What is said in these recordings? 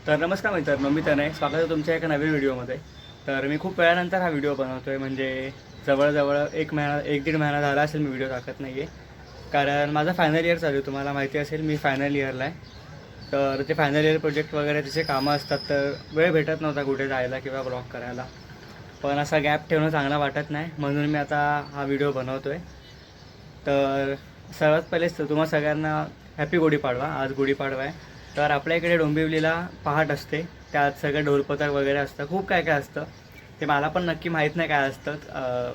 तर नमस्कार मित्रांनो, मी तनय स्वागत आहे तुमच्या एका नवीन व्हिडिओमध्ये. तर मी खूप वेळानंतर हा व्हिडिओ बनवतो आहे. म्हणजे जवळजवळ एक दीड महिना झाला असेल मी व्हिडिओ टाकत नाही आहे. कारण माझा फायनल इयर चालू आहे. तुम्हाला माहिती असेल मी फायनल इयरला आहे. तर ते फायनल इयर प्रोजेक्ट वगैरे तिचे कामं असतात, तर वेळ भेटत नव्हता कुठे जायला किंवा ब्लॉग करायला. पण असा गॅप ठेवणं चांगला वाटत नाही, म्हणून मी आता हा व्हिडिओ बनवतो आहे. तर सर्वात पहिलेच तुम्हा सगळ्यांना हॅपी गुढीपाडवा. आज गुढीपाडवा आहे. तर आपल्या इकडे डोंबिवलीला पहाट असते, त्यात सगळं ढोलपथक वगैरे असतं, खूप काय काय असतं. ते मला पण नक्की माहीत नाही काय असतं.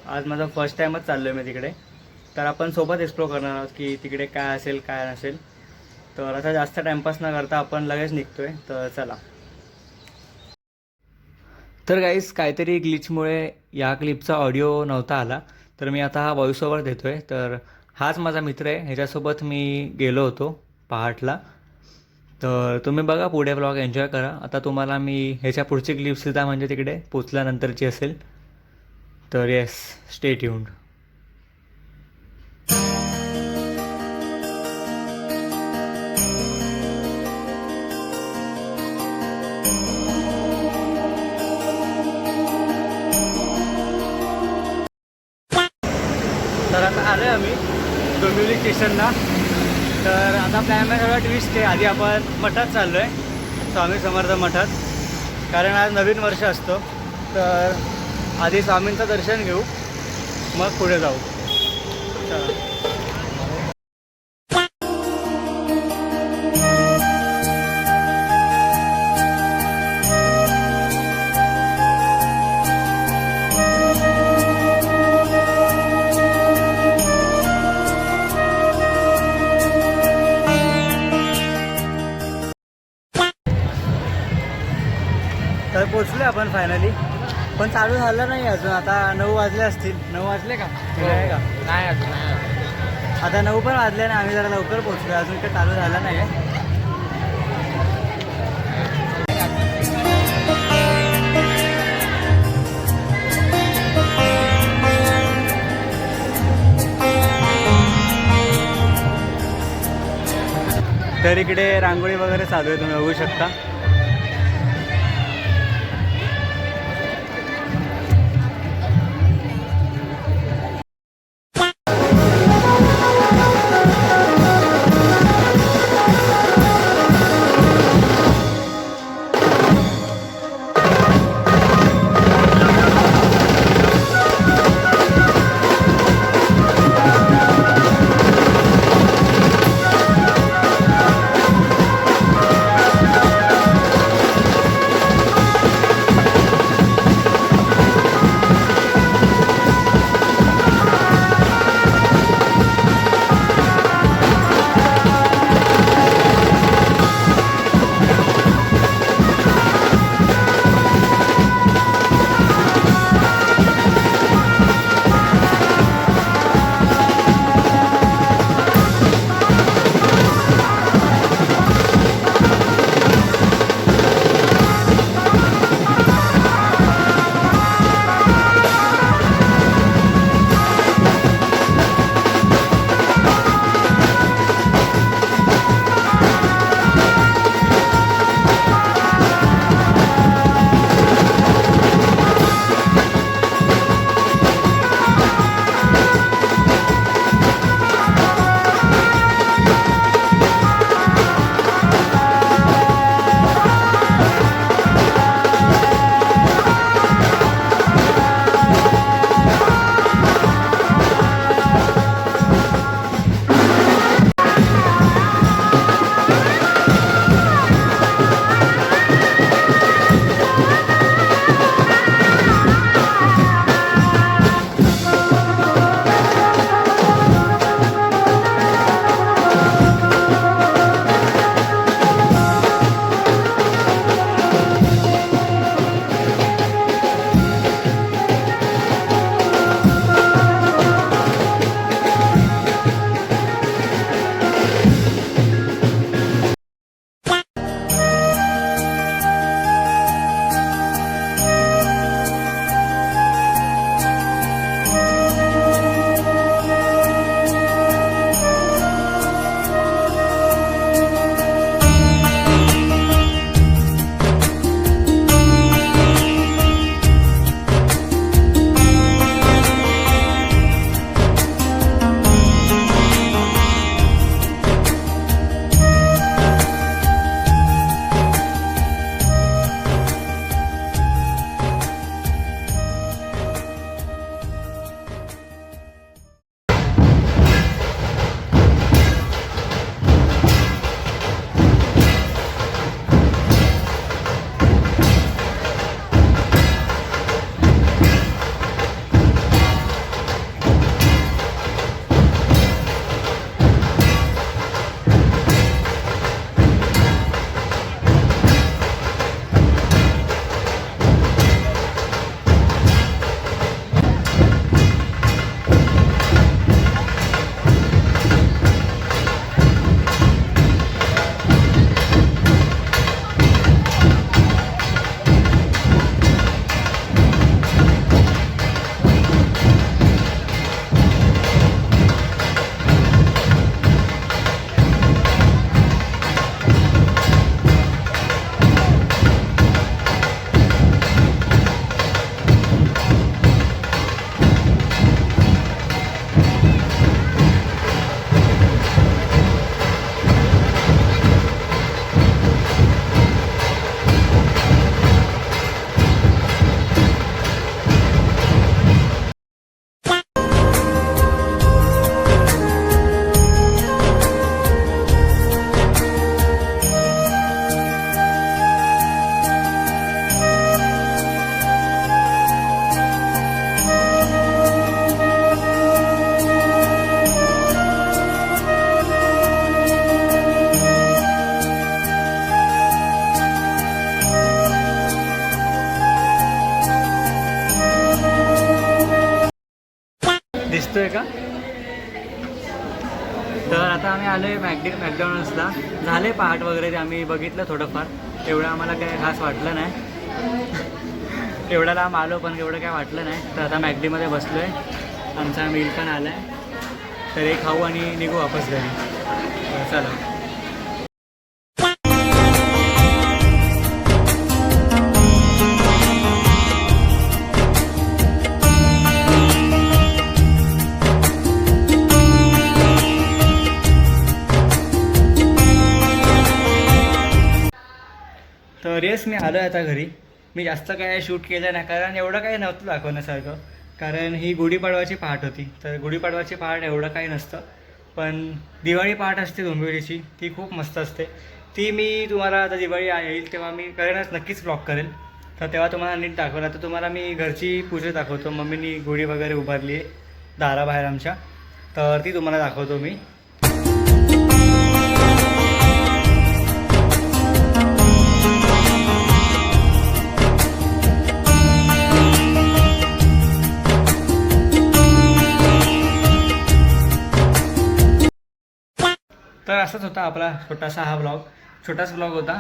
आज माझा फर्स्ट टाईमच चाललो आहे मी तिकडे. तर आपण सोबत एक्सप्लोर करणार आहोत की तिकडे काय असेल काय नसेल. तर आता जास्त टाईमपास न करता आपण लगेच निघतो आहे. तर चला. तर गाईस, काहीतरी ग्लिचमुळे या क्लिपचा ऑडिओ नव्हता आला, तर मी आता हा व्हॉइस ओव्हर देतो आहे. तर हाच माझा मित्र आहे, ह्याच्यासोबत मी गेलो होतो पहाटला. तर तुम्ही बघा, पुढे ब्लॉग एन्जॉय करा. आता तुम्हाला मी ह्याच्या पुढची क्लिपसुद्धा म्हणजे तिकडे पोचल्यानंतरची असेल. तर येस, स्टे ट्यून्ड. तर आता आलो आहे आम्ही डोंबिवली स्टेशनला. तर आता प्लॅन आहे थोडा ट्विस्ट आहे. आधी आपण मठात चाललो आहे, स्वामी समर्थ मठात, कारण आज नवीन वर्ष असतो. तर आधी स्वामींचं दर्शन घेऊ, मग पुढे जाऊ. चला. तर पोचलो आपण फायनली, पण चालू झालं नाही अजून. आता 9 वाजले असतील. 9 वाजले का? आहे का? नाही अजून नाही. आता 9 पण वाजले ना. आम्ही जरा लवकर पोचलो, अजून काही चालू झालं नाही आहे. तर इकडे रांगोळी वगैरे चालू आहे, तुम्ही बघू शकता. का? तर आता आम्ही आलो आहे मॅकडॉनल्ड्सला. झाले पहाट वगैरे ते आम्ही बघितलं थोडंफार. एवढं आम्हाला काही खास वाटलं नाही. एवढा लांब आलो पण एवढं काय वाटलं नाही. तर आता मॅकडीमध्ये बसलो आहे. आमचा मील पण आला आहे. तर हे खाऊ आणि निघू वापस घरी. तर चला. तर येस मी आलो आहे आता घरी. मी जास्त काय शूट केलं नाही कारण एवढं काही नव्हतं दाखवण्यासारखं. कारण ही गुढीपाडवाची पहाट होती. तर गुढीपाडवाची पहाट एवढं काही नसतं. पण दिवाळी पहाट असते डोंबिवलीची, ती खूप मस्त असते. ती मी तुम्हाला आता दिवाळी येईल तेव्हा मी करेनच, नक्कीच ब्लॉग करेल. तर तेव्हा तुम्हाला नीट दाखवलं. तर तुम्हाला मी घरची पूजा दाखवतो. मम्मीनी गुढी वगैरे उभारली आहे दाराबाहेर आमच्या. तर ती तुम्हाला दाखवतो मी. तर असंच होता आपला छोटासा हा ब्लॉग. छोटासा ब्लॉग होता.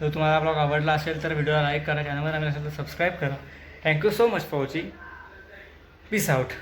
जर तुम्हाला ब्लॉग आवडला असेल तर व्हिडिओला लाईक करा. चॅनलवर नवीन असेल तर सबस्क्राईब करा. Thank you so much for watching. Peace out.